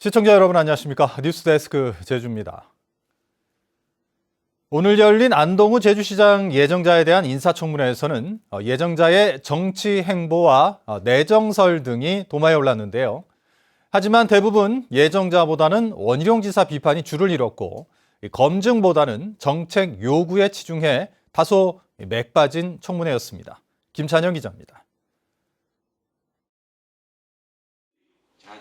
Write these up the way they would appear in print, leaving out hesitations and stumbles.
시청자 여러분 안녕하십니까? 뉴스데스크 제주입니다. 오늘 열린 안동우 제주시장 예정자에 대한 인사청문회에서는 예정자의 정치 행보와 내정설 등이 도마에 올랐는데요. 하지만 대부분 예정자보다는 원희룡 지사 비판이 줄을 이뤘고 검증보다는 정책 요구에 치중해 다소 맥 빠진 청문회였습니다. 김찬영 기자입니다.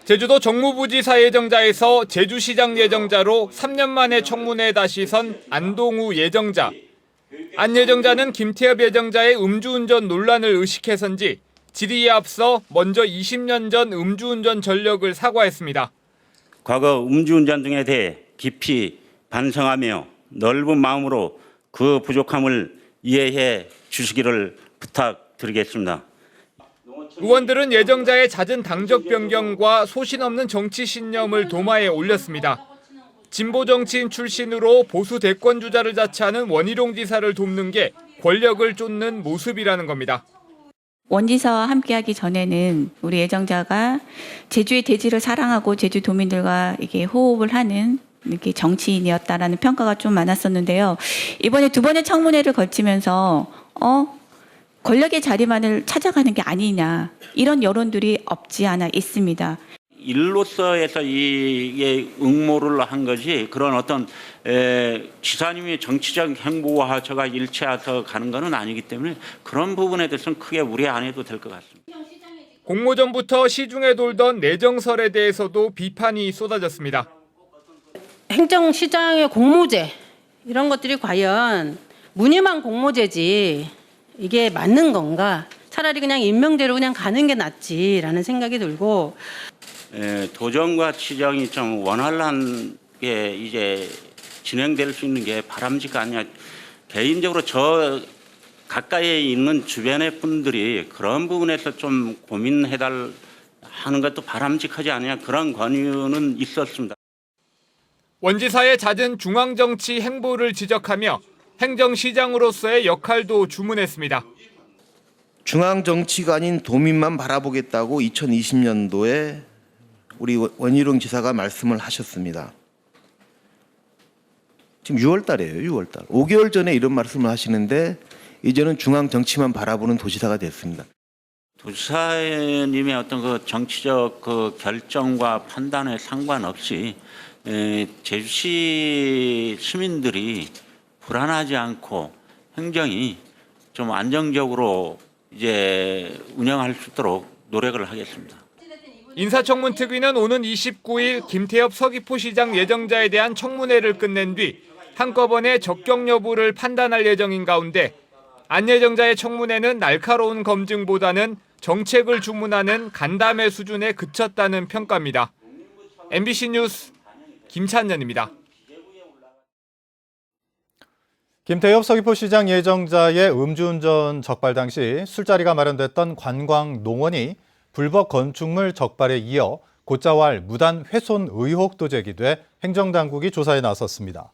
제주도 정무부지사 예정자에서 제주시장 예정자로 3년 만에 청문회에 다시 선 안동우 예정자. 안 예정자는 김태엽 예정자의 음주운전 논란을 의식해서인지 질의에 앞서 먼저 20년 전 음주운전 전력을 사과했습니다. 과거 음주운전 등에 대해 깊이 반성하며 넓은 마음으로 그 부족함을 이해해 주시기를 부탁드리겠습니다. 의원들은 예정자의 잦은 당적 변경과 소신 없는 정치 신념을 도마에 올렸습니다. 진보 정치인 출신으로 보수 대권 주자를 자처하는 원희룡 지사를 돕는 게 권력을 쫓는 모습이라는 겁니다. 원 지사와 함께하기 전에는 우리 예정자가 제주의 대지를 사랑하고 제주도민들과 이게 호흡을 하는 이렇게 정치인이었다라는 평가가 좀 많았었는데요. 이번에 두 번의 청문회를 거치면서 권력의 자리만을 찾아가는 게 아니냐 이런 여론들이 없지 않아 있습니다. 일로서에서 이게 응모를 한 것이 그런 어떤 지사님의 정치적 행보와 저가 일치해서 가는 것은 아니기 때문에 그런 부분에 대해서는 크게 우려 안 해도 될 것 같습니다. 공모 전부터 시중에 돌던 내정설에 대해서도 비판이 쏟아졌습니다. 행정시장의 공모제 이런 것들이 과연 무늬만 공모제지 이게 맞는 건가? 차라리 그냥 임명대로 그냥 가는 게 낫지라는 생각이 들고 도정과 치정이 좀 원활한 게 이제 진행될 수 있는 게 바람직한 아니야. 개인적으로 저 가까이에 있는 주변의 분들이 그런 부분에서 좀 고민해달 하는 것도 바람직하지 않냐 그런 권유는 있었습니다. 원 지사의 잦은 중앙정치 행보를 지적하며 행정시장으로서의 역할도 주문했습니다. 중앙정치가 아닌 도민만 바라보겠다고 2020년도에 우리 원희룡 지사가 말씀을 하셨습니다. 지금 6월 달이에요. 6월 달. 5개월 전에 이런 말씀을 하시는데 이제는 중앙정치만 바라보는 도지사가 됐습니다. 도지사님의 어떤 그 정치적 그 결정과 판단에 상관없이 제주시 시민들이 불안하지 않고 행정이 좀 안정적으로 이제 운영할 수 있도록 노력을 하겠습니다. 인사청문 특위는 오는 29일 김태엽 서귀포시장 예정자에 대한 청문회를 끝낸 뒤 한꺼번에 적격 여부를 판단할 예정인 가운데 안 예정자의 청문회는 날카로운 검증보다는 정책을 주문하는 간담회 수준에 그쳤다는 평가입니다. MBC 뉴스 김찬년입니다. 김태엽 서귀포시장 예정자의 음주운전 적발 당시 술자리가 마련됐던 관광농원이 불법 건축물 적발에 이어 곶자왈 무단 훼손 의혹도 제기돼 행정당국이 조사에 나섰습니다.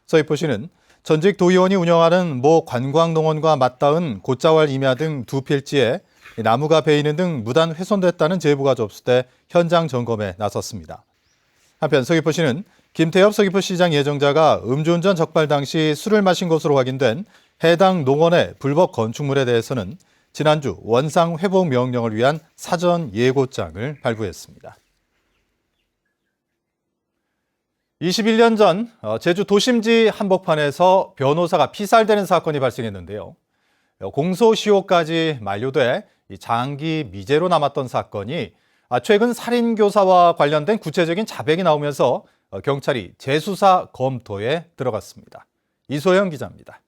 서귀포시는 전직 도의원이 운영하는 모 관광농원과 맞닿은 곶자왈 임야 등 두 필지에 나무가 베이는 등 무단 훼손됐다는 제보가 접수돼 현장 점검에 나섰습니다. 한편 서귀포시는 김태엽 서귀포시장 예정자가 음주운전 적발 당시 술을 마신 것으로 확인된 해당 농원의 불법 건축물에 대해서는 지난주 원상 회복 명령을 위한 사전 예고장을 발부했습니다. 21년 전 제주 도심지 한복판에서 변호사가 피살되는 사건이 발생했는데요. 공소시효까지 만료돼 장기 미제로 남았던 사건이 최근 살인교사와 관련된 구체적인 자백이 나오면서 경찰이 재수사 검토에 들어갔습니다. 이소영 기자입니다.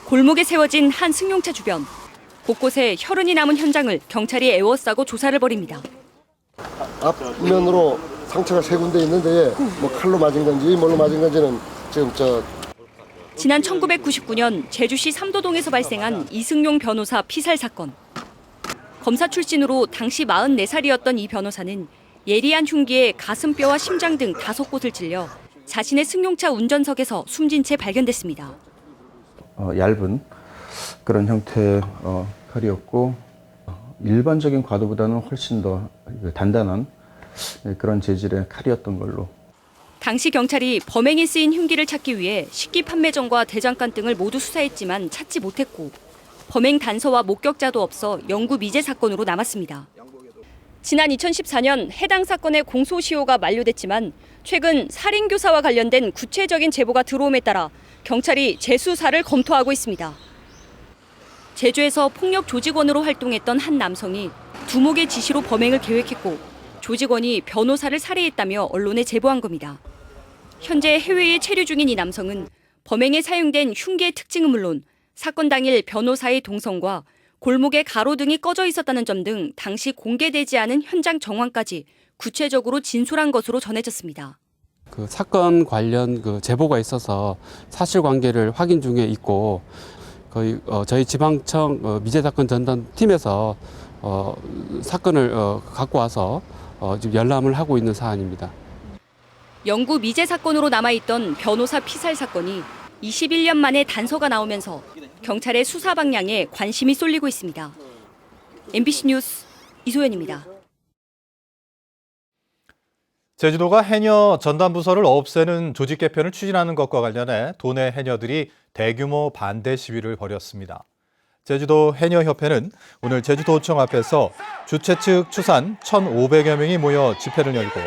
골목에 세워진 한 승용차 주변. 곳곳에 혈흔이 남은 현장을 경찰이 에워싸고 조사를 벌입니다. 앞면으로 상처가 3군데 있는데 뭐 칼로 맞은 건지 뭘로 맞은 건지는 지금 지난 1999년 제주시 삼도동에서 발생한 이승용 변호사 피살 사건. 검사 출신으로 당시 44살이었던 이 변호사는 예리한 흉기에 가슴뼈와 심장 등 5곳을 찔려 자신의 승용차 운전석에서 숨진 채 발견됐습니다. 얇은 그런 형태의 칼이었고 일반적인 과도보다는 훨씬 더 단단한 그런 재질의 칼이었던 걸로. 당시 경찰이 범행에 쓰인 흉기를 찾기 위해 식기 판매점과 대장간 등을 모두 수사했지만 찾지 못했고 범행 단서와 목격자도 없어 영구 미제 사건으로 남았습니다. 지난 2014년 해당 사건의 공소시효가 만료됐지만 최근 살인교사와 관련된 구체적인 제보가 들어옴에 따라 경찰이 재수사를 검토하고 있습니다. 제주에서 폭력 조직원으로 활동했던 한 남성이 두목의 지시로 범행을 계획했고 조직원이 변호사를 살해했다며 언론에 제보한 겁니다. 현재 해외에 체류 중인 이 남성은 범행에 사용된 흉기의 특징은 물론 사건 당일 변호사의 동선과 골목에 가로등이 꺼져 있었다는 점 등 당시 공개되지 않은 현장 정황까지 구체적으로 진술한 것으로 전해졌습니다. 그 사건 관련 그 제보가 있어서 사실관계를 확인 중에 있고 저희 지방청 미제사건 전담 팀에서 사건을 갖고 와서 지금 열람을 하고 있는 사안입니다. 영구 미제 사건으로 남아있던 변호사 피살 사건이 21년 만에 단서가 나오면서 경찰의 수사 방향에 관심이 쏠리고 있습니다. MBC 뉴스 이소연입니다. 제주도가 해녀 전담부서를 없애는 조직 개편을 추진하는 것과 관련해 도내 해녀들이 대규모 반대 시위를 벌였습니다. 제주도 해녀협회는 오늘 제주도청 앞에서 주최 측 추산 1,500여 명이 모여 집회를 열고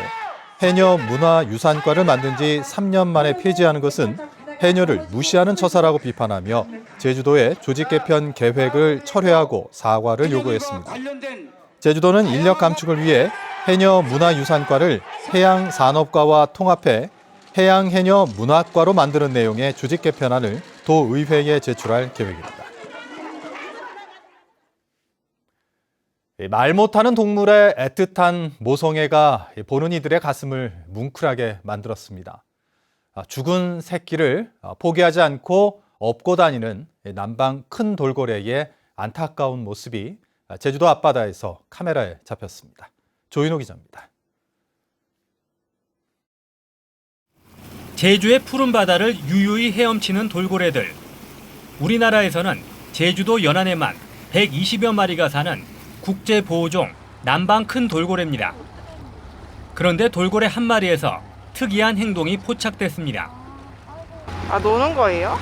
해녀 문화유산과를 만든 지 3년 만에 폐지하는 것은 해녀를 무시하는 처사라고 비판하며 제주도의 조직 개편 계획을 철회하고 사과를 요구했습니다. 제주도는 인력 감축을 위해 해녀 문화유산과를 해양산업과와 통합해 해양해녀 문학과로 만드는 내용의 조직 개편안을 도의회에 제출할 계획입니다. 말 못하는 동물의 애틋한 모성애가 보는 이들의 가슴을 뭉클하게 만들었습니다. 죽은 새끼를 포기하지 않고 업고 다니는 남방 큰 돌고래의 안타까운 모습이 제주도 앞바다에서 카메라에 잡혔습니다. 조인호 기자입니다. 제주의 푸른 바다를 유유히 헤엄치는 돌고래들. 우리나라에서는 제주도 연안에만 120여 마리가 사는 국제보호종 남방 큰 돌고래입니다. 그런데 돌고래 한 마리에서 특이한 행동이 포착됐습니다. 아, 노는 거예요?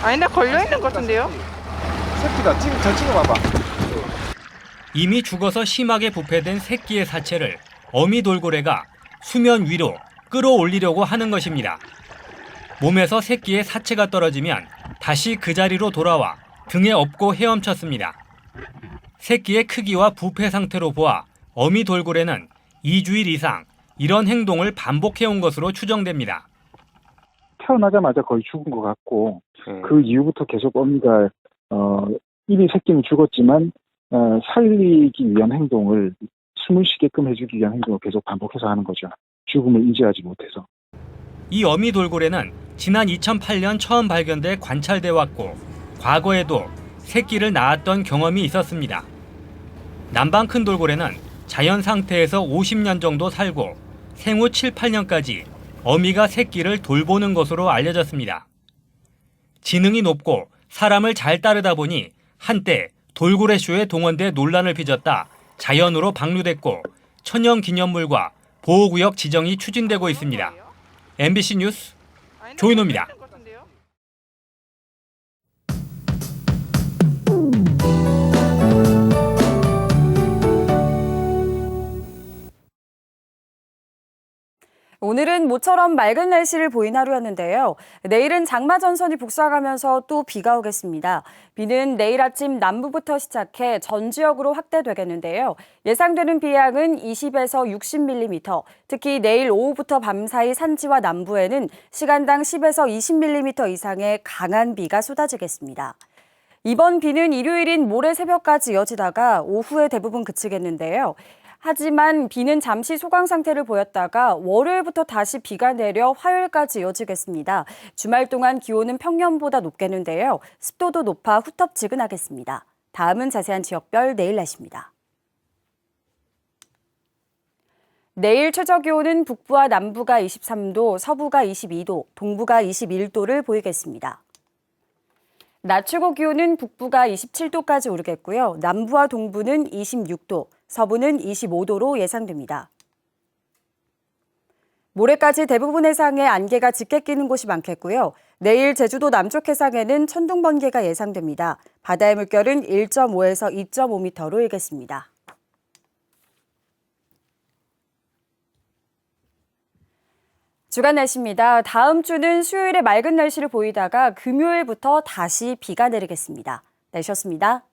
아닌데 걸려있는 것 같은데요? 새끼다. 잘 찍어봐봐. 이미 죽어서 심하게 부패된 새끼의 사체를 어미 돌고래가 수면 위로 끌어올리려고 하는 것입니다. 몸에서 새끼의 사체가 떨어지면 다시 그 자리로 돌아와 등에 업고 헤엄쳤습니다. 새끼의 크기와 부패 상태로 보아 어미 돌고래는 2주일 이상 이런 행동을 반복해온 것으로 추정됩니다. 태어나자마자 거의 죽은 것 같고 그 이후부터 계속 어미가 이미 새끼는 죽었지만 살리기 위한 행동을 숨을 쉬게끔 해주기 위한 행동을 계속 반복해서 하는 거죠. 죽음을 인지하지 못해서. 이 어미 돌고래는 지난 2008년 처음 발견돼 관찰돼 왔고 과거에도 새끼를 낳았던 경험이 있었습니다. 남방 큰 돌고래는 자연 상태에서 50년 정도 살고 생후 7, 8년까지 어미가 새끼를 돌보는 것으로 알려졌습니다. 지능이 높고 사람을 잘 따르다 보니 한때 돌고래쇼에 동원돼 논란을 빚었다 자연으로 방류됐고 천연기념물과 보호구역 지정이 추진되고 있습니다. MBC 뉴스 조인호입니다. 오늘은 모처럼 맑은 날씨를 보인 하루였는데요. 내일은 장마 전선이 북상하면서 또 비가 오겠습니다. 비는 내일 아침 남부부터 시작해 전 지역으로 확대되겠는데요. 예상되는 비양은 20에서 60mm, 특히 내일 오후부터 밤사이 산지와 남부에는 시간당 10에서 20mm 이상의 강한 비가 쏟아지겠습니다. 이번 비는 일요일인 모레 새벽까지 이어지다가 오후에 대부분 그치겠는데요. 하지만 비는 잠시 소강 상태를 보였다가 월요일부터 다시 비가 내려 화요일까지 이어지겠습니다. 주말 동안 기온은 평년보다 높겠는데요. 습도도 높아 후텁지근하겠습니다. 다음은 자세한 지역별 내일 날씨입니다. 내일 최저 기온은 북부와 남부가 23도, 서부가 22도, 동부가 21도를 보이겠습니다. 낮 최고 기온은 북부가 27도까지 오르겠고요. 남부와 동부는 26도, 서부는 25도로 예상됩니다. 모레까지 대부분 해상에 안개가 짙게 끼는 곳이 많겠고요. 내일 제주도 남쪽 해상에는 천둥 번개가 예상됩니다. 바다의 물결은 1.5에서 2.5m로 일겠습니다. 주간 날씨입니다. 다음 주는 수요일에 맑은 날씨를 보이다가 금요일부터 다시 비가 내리겠습니다. 날씨였습니다.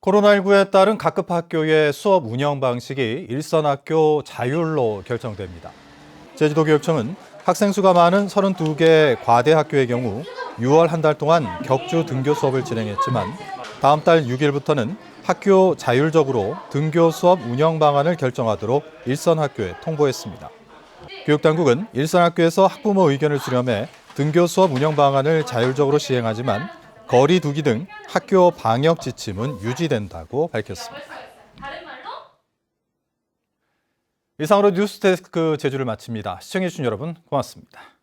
코로나19에 따른 각급 학교의 수업 운영 방식이 일선학교 자율로 결정됩니다. 제주도교육청은 학생 수가 많은 32개 과대 학교의 경우 6월 한 달 동안 격주 등교 수업을 진행했지만 다음 달 6일부터는 학교 자율적으로 등교 수업 운영 방안을 결정하도록 일선학교에 통보했습니다. 교육당국은 일선학교에서 학부모 의견을 수렴해 등교 수업 운영 방안을 자율적으로 시행하지만 거리 두기 등 학교 방역 지침은 유지된다고 밝혔습니다. 이상으로 뉴스데스크 제주를 마칩니다. 시청해주신 여러분 고맙습니다.